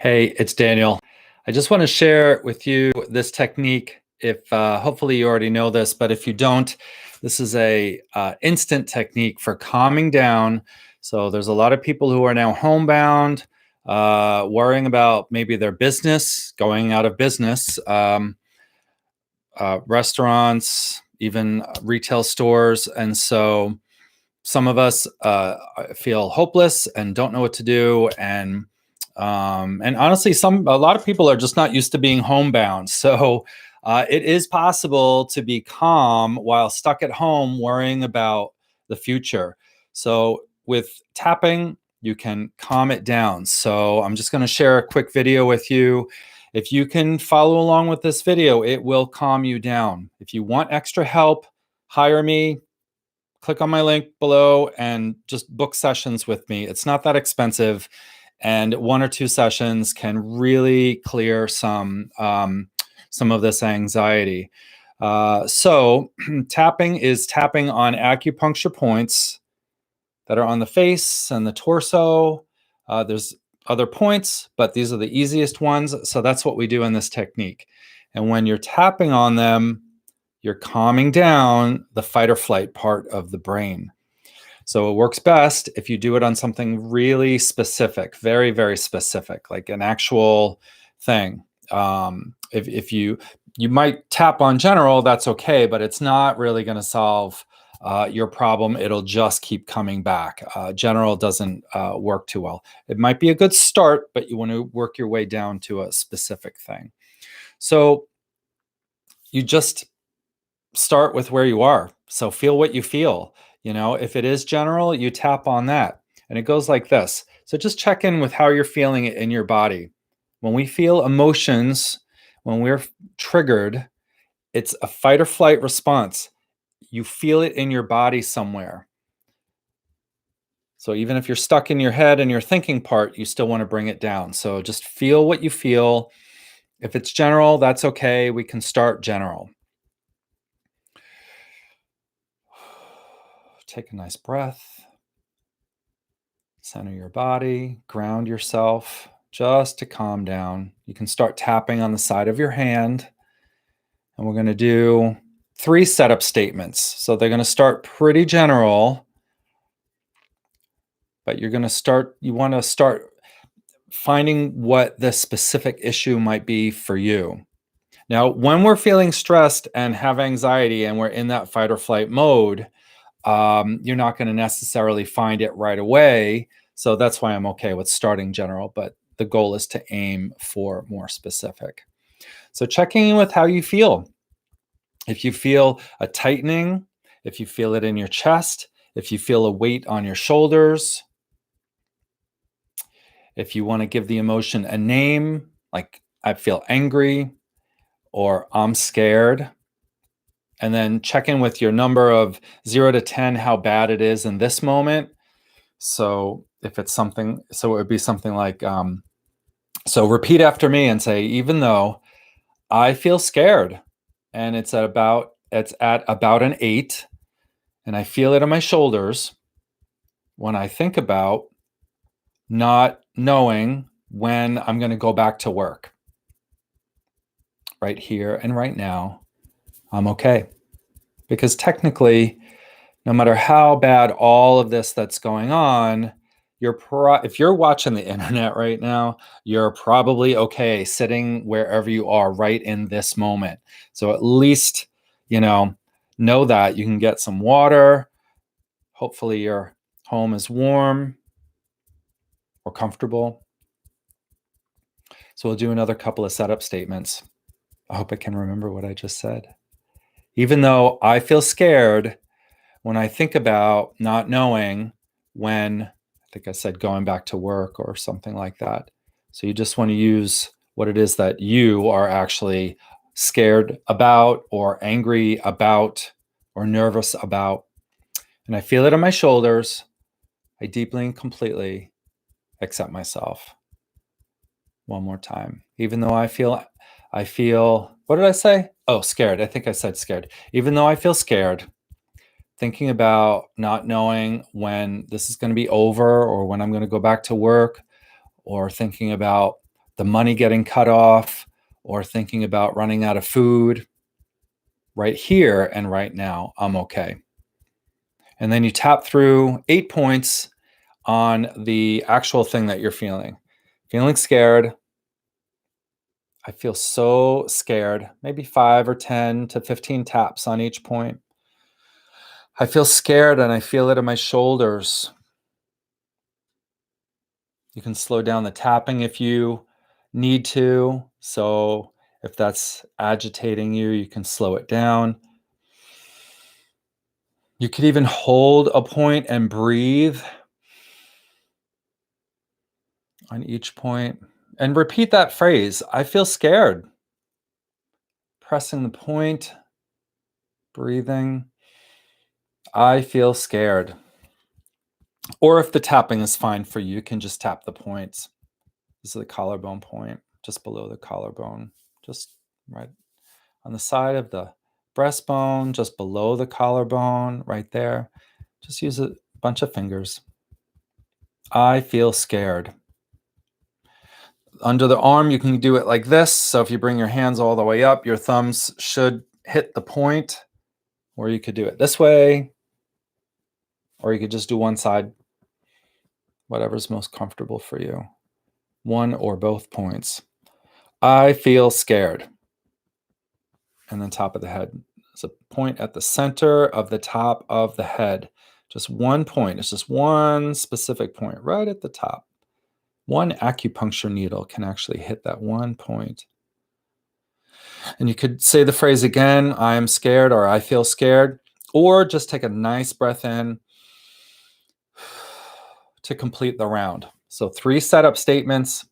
Hey, it's Daniel. I just want to share with you this technique. If hopefully you already know this, but if you don't, this is a instant technique for calming down. So there's a lot of people who are now homebound, worrying about maybe their business going out of business, restaurants, even retail stores, and so some of us feel hopeless and don't know what to do, and honestly, a lot of people are just not used to being homebound. So it is possible to be calm while stuck at home worrying about the future. So with tapping, you can calm it down. So I'm just going to share a quick video with you. If you can follow along with this video, it will calm you down. If you want extra help, hire me. Click on my link below and just book sessions with me. It's not that expensive, and 1 or 2 sessions can really clear some of this anxiety. So tapping is tapping on acupuncture points that are on the face and the torso. There's other points, but these are the easiest ones. So that's what we do in this technique. And when you're tapping on them, you're calming down the fight or flight part of the brain. So it works best if you do it on something really specific, very, very specific, like an actual thing. If you might tap on general, that's okay, but it's not really going to solve your problem. It'll just keep coming back. General doesn't work too well. It might be a good start, but you want to work your way down to a specific thing. So you just start with where you are. So feel what you feel. If it is general, you tap on that. And it goes like this. So just check in with how you're feeling it in your body. When we feel emotions, when we're triggered, it's a fight or flight response. You feel it in your body somewhere. So even if you're stuck in your head and your thinking part, you still want to bring it down. So just feel what you feel. If it's general, that's okay. We can start general. Take a nice breath. Center your body, ground yourself just to calm down. You can start tapping on the side of your hand. And we're going to do 3 setup statements. So they're going to start pretty general, but you want to start finding what the specific issue might be for you. Now, when we're feeling stressed and have anxiety and we're in that fight or flight mode, you're not going to necessarily find it right away. So that's why I'm okay with starting general, but the goal is to aim for more specific. So checking in with how you feel. If you feel a tightening, if you feel it in your chest, if you feel a weight on your shoulders, if you want to give the emotion a name, like I feel angry or I'm scared, and then check in with your number of 0 to 10, how bad it is in this moment. So if it's something, so it would be something like, so repeat after me and say, even though I feel scared and it's at about an 8 and I feel it in my shoulders when I think about not knowing when I'm going to go back to work. Right here and right now, I'm okay. Because technically, no matter how bad all of this that's going on, if you're watching the internet right now, you're probably okay sitting wherever you are right in this moment. So at least, know that you can get some water. Hopefully your home is warm or comfortable. So we'll do another couple of setup statements. I hope I can remember what I just said. Even though I feel scared when I think about not knowing when, I think I said going back to work or something like that. So you just want to use what it is that you are actually scared about or angry about or nervous about. And I feel it on my shoulders. I deeply and completely accept myself. One more time. Even though I feel, what did I say? Oh, scared. I think I said scared. Even though I feel scared, thinking about not knowing when this is going to be over or when I'm going to go back to work, or thinking about the money getting cut off, or thinking about running out of food. Right here and right now, I'm okay. And then you tap through 8 points on the actual thing that you're feeling. Feeling scared. I feel so scared. Maybe 5 or 10 to 15 taps on each point. I feel scared and I feel it in my shoulders. You can slow down the tapping if you need to. So if that's agitating you, you can slow it down. You could even hold a point and breathe on each point and repeat that phrase. I feel scared. Pressing the point, breathing. I feel scared. Or if the tapping is fine for you, you can just tap the points. This is the collarbone point, just below the collarbone, just right on the side of the breastbone, just below the collarbone, right there. Just use a bunch of fingers. I feel scared. Under the arm, you can do it like this. So if you bring your hands all the way up, your thumbs should hit the point, or you could do it this way, or you could just do one side, whatever's most comfortable for you. One or both points. I feel scared. And then top of the head. There's a point at the center of the top of the head. Just one point. It's just one specific point right at the top. One acupuncture needle can actually hit that one point. And you could say the phrase again, I am scared, or I feel scared, or just take a nice breath in to complete the round. So 3 setup statements,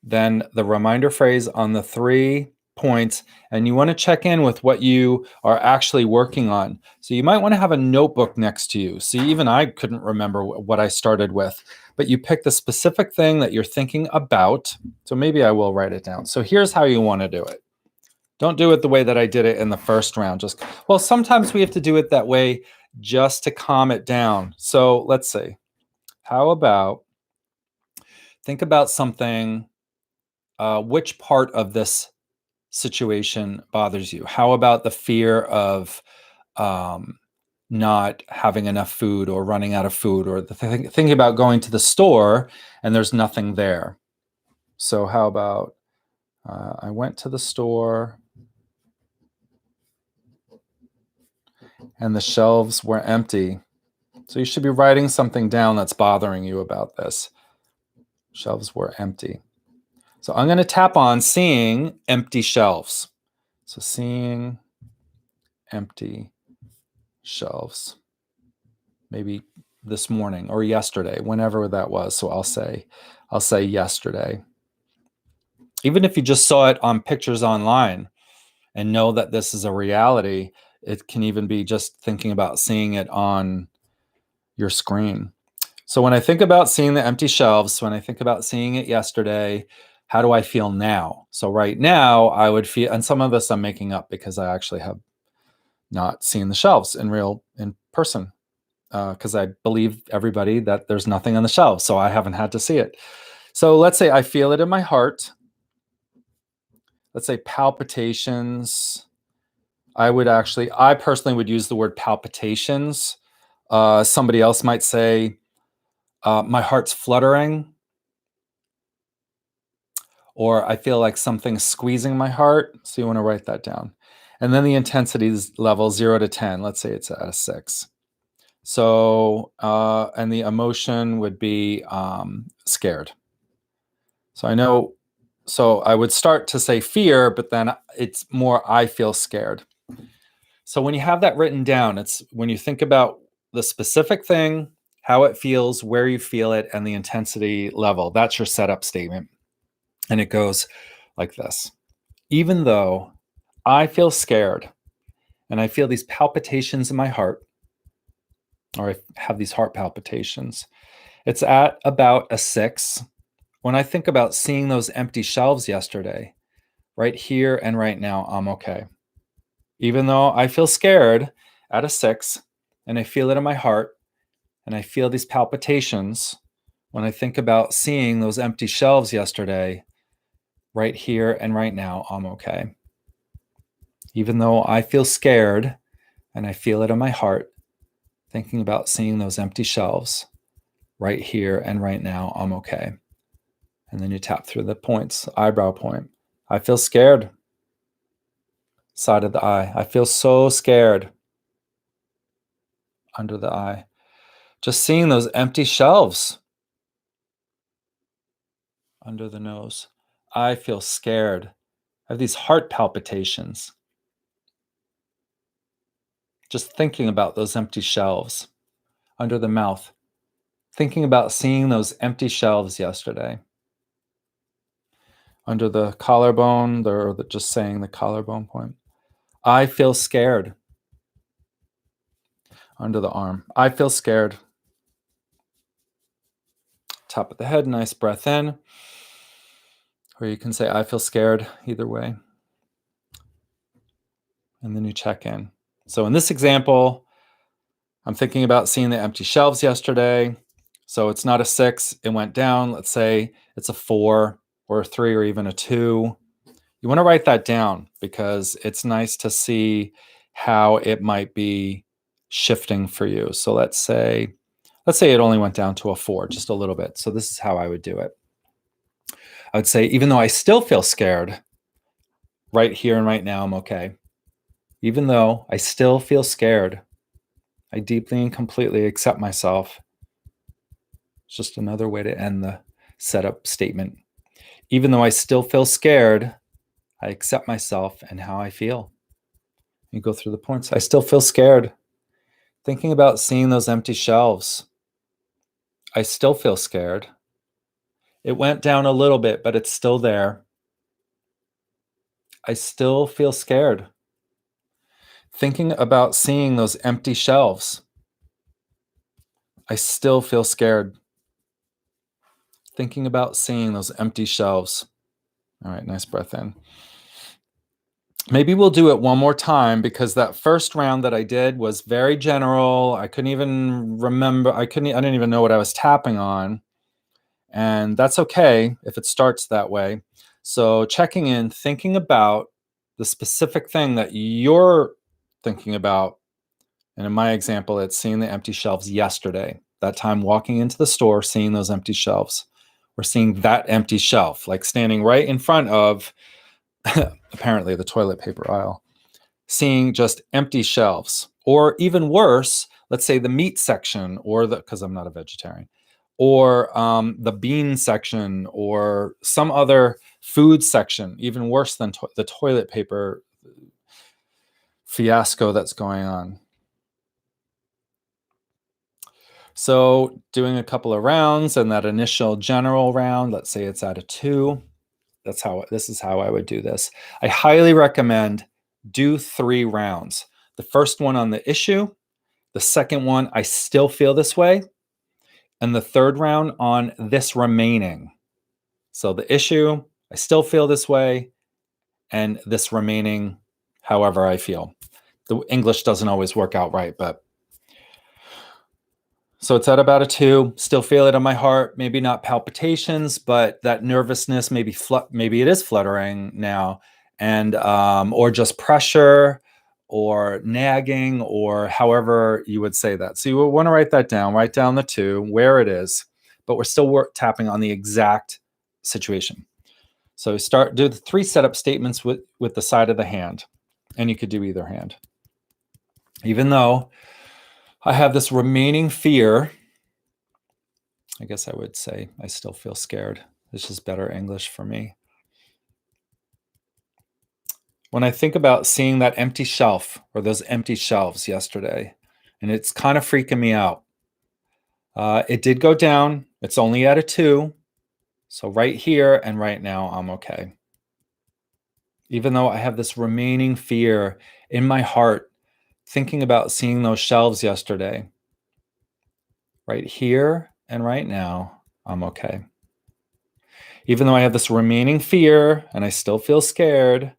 then the reminder phrase on the 3 points, and you want to check in with what you are actually working on. So you might want to have a notebook next to you. See, even I couldn't remember what I started with, but you pick the specific thing that you're thinking about. So maybe I will write it down. So here's how you want to do it. Don't do it the way that I did it in the first round. Well, sometimes we have to do it that way just to calm it down. So let's see. How about think about something, which part of this situation bothers you? How about the fear of not having enough food or running out of food, or thinking about going to the store and there's nothing there? So how about I went to the store and the shelves were empty. So you should be writing something down that's bothering you about this. Shelves were empty. So I'm going to tap on seeing empty shelves. So seeing empty shelves. Maybe this morning or yesterday, whenever that was. So I'll say yesterday. Even if you just saw it on pictures online and know that this is a reality, it can even be just thinking about seeing it on your screen. So when I think about seeing the empty shelves, when I think about seeing it yesterday, how do I feel now? So right now I would feel, and some of this I'm making up because I actually have not seen the shelves in person, because I believe everybody that there's nothing on the shelves, so I haven't had to see it. So let's say I feel it in my heart. Let's say palpitations. I personally would use the word palpitations. Somebody else might say, my heart's fluttering, or I feel like something's squeezing my heart. So you want to write that down. And then the intensity level 0 to 10. Let's say it's at a 6. So, and the emotion would be scared. So I know, so I would start to say fear, but then it's more, I feel scared. So when you have that written down, it's when you think about the specific thing, how it feels, where you feel it, and the intensity level. That's your setup statement. And it goes like this. Even though I feel scared and I feel these palpitations in my heart, or I have these heart palpitations, it's at about a 6. When I think about seeing those empty shelves yesterday, right here and right now, I'm okay. Even though I feel scared at a 6, and I feel it in my heart, and I feel these palpitations, when I think about seeing those empty shelves yesterday, right here and right now, I'm okay. Even though I feel scared and I feel it in my heart, thinking about seeing those empty shelves, right here and right now, I'm okay. And then you tap through the points, eyebrow point. I feel scared. Side of the eye. I feel so scared. Under the eye. Just seeing those empty shelves. Under the nose. I feel scared. I have these heart palpitations. Just thinking about those empty shelves. Under the mouth. Thinking about seeing those empty shelves yesterday. Under the collarbone, or just saying the collarbone point. I feel scared. Under the arm. I feel scared. Top of the head, nice breath in. Or you can say, I feel scared, either way. And then you check in. So in this example, I'm thinking about seeing the empty shelves yesterday. So it's not a 6, it went down. Let's say it's a 4 or a 3 or even a 2. You want to write that down because it's nice to see how it might be shifting for you. So let's say it only went down to a 4, just a little bit. So this is how I would do it. I would say, even though I still feel scared, right here and right now, I'm okay. Even though I still feel scared, I deeply and completely accept myself. It's just another way to end the setup statement. Even though I still feel scared, I accept myself and how I feel. You go through the points. I still feel scared. Thinking about seeing those empty shelves. I still feel scared. It went down a little bit, but it's still there. I still feel scared. Thinking about seeing those empty shelves. I still feel scared. Thinking about seeing those empty shelves. All right, nice breath in. Maybe we'll do it one more time because that first round that I did was very general. I couldn't even remember. I didn't even know what I was tapping on. And that's okay if it starts that way. So checking in, thinking about the specific thing that you're thinking about. And in my example, it's seeing the empty shelves yesterday. That time walking into the store, seeing those empty shelves. We're seeing that empty shelf, like standing right in front of apparently the toilet paper aisle, seeing just empty shelves. Or even worse, let's say the meat section, or because I'm not a vegetarian, or the bean section, or some other food section, even worse than the toilet paper fiasco that's going on. So doing a couple of rounds, and that initial general round, let's say it's at a 2. This is how I would do this. I highly recommend do 3 rounds. The first one on the issue, the second one, I still feel this way, and the third round on this remaining. So the issue, I still feel this way, and this remaining, however I feel. The English doesn't always work out right, but so it's at about a 2, still feel it in my heart, maybe not palpitations, but that nervousness, maybe it is fluttering now, and or just pressure or nagging, or however you would say that. So you would want to write that down, write down the 2, where it is, but we're still tapping on the exact situation. So do the 3 setup statements with the side of the hand, and you could do either hand. Even though I have this remaining fear, I guess I would say I still feel scared. This is better English for me. When I think about seeing that empty shelf or those empty shelves yesterday, and it's kind of freaking me out. It did go down. It's only at a 2. So right here and right now, I'm okay. Even though I have this remaining fear in my heart, thinking about seeing those shelves yesterday, right here and right now, I'm okay. Even though I have this remaining fear and I still feel scared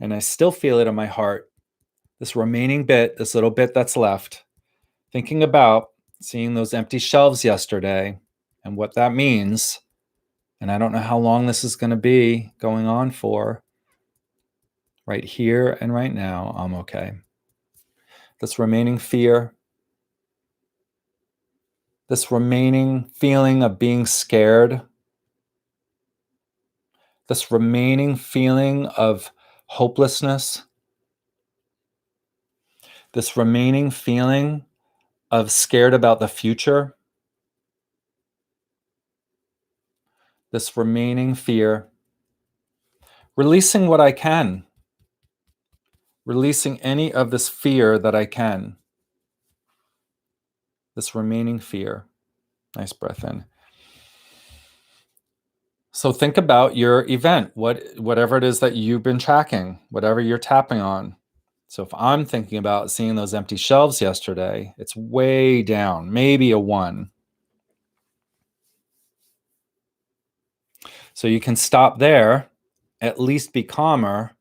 and I still feel it in my heart, this remaining bit, this little bit that's left, thinking about seeing those empty shelves yesterday and what that means, And I don't know how long this is going to be going on for. Right here and right now, I'm okay. This remaining fear, this remaining feeling of being scared, this remaining feeling of hopelessness, this remaining feeling of scared about the future, this remaining fear, releasing what I can, releasing any of this fear that I can, this remaining fear. Nice breath in. So think about your event, whatever it is that you've been tracking, whatever you're tapping on. So if I'm thinking about seeing those empty shelves yesterday, it's way down, maybe a 1. So you can stop there, at least be calmer,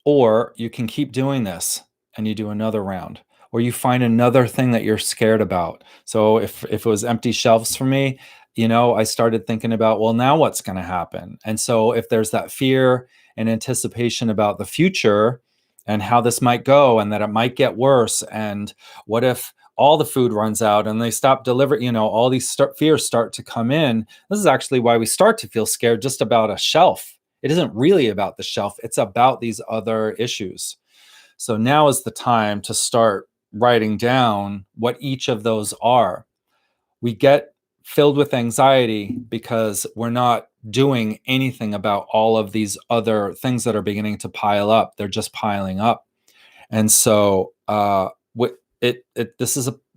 or you can keep doing this and you do another round, or you find another thing that you're scared about. So if it was empty shelves for me, I started thinking about, well, now what's going to happen? And so if there's that fear and anticipation about the future and how this might go and that it might get worse, and what if all the food runs out and they stop delivering, all these fears start to come in. This is actually why we start to feel scared just about a shelf. It isn't really about the shelf. It's about these other issues. So now is the time to start writing down what each of those are. We get filled with anxiety because we're not doing anything about all of these other things that are beginning to pile up. They're just piling up. And so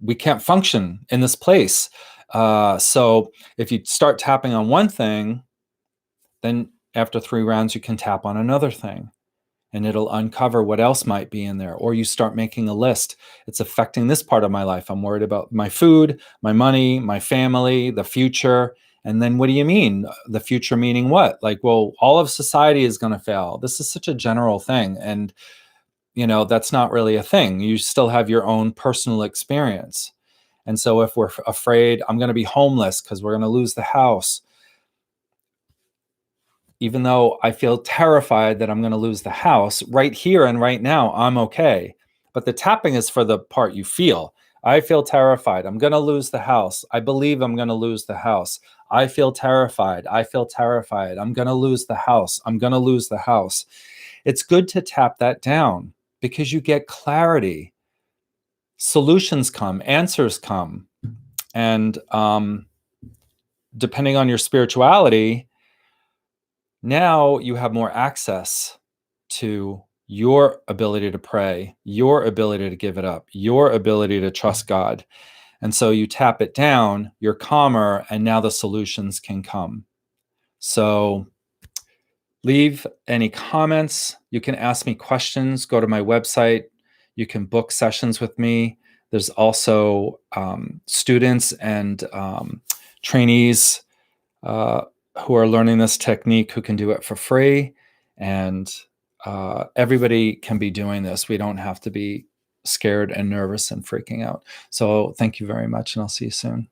we can't function in this place. So if you start tapping on one thing, then after 3 rounds, you can tap on another thing and it'll uncover what else might be in there. Or you start making a list. It's affecting this part of my life. I'm worried about my food, my money, my family, the future. And then what do you mean? The future meaning what? Like, well, all of society is going to fail. This is such a general thing. And, that's not really a thing. You still have your own personal experience. And so if we're afraid I'm going to be homeless because we're going to lose the house, even though I feel terrified that I'm going to lose the house, right here and right now, I'm okay. But the tapping is for the part you feel. I feel terrified. I'm going to lose the house. I believe I'm going to lose the house. I feel terrified. I feel terrified. I'm going to lose the house. I'm going to lose the house. It's good to tap that down because you get clarity. Solutions come, answers come. And depending on your spirituality, now you have more access to your ability to pray, your ability to give it up, your ability to trust God. And so you tap it down, you're calmer, and now the solutions can come. So leave any comments. You can ask me questions. Go to my website. You can book sessions with me. There's also students and trainees who are learning this technique who can do it for free. And everybody can be doing this. We don't have to be scared and nervous and freaking out. So thank you very much, and I'll see you soon.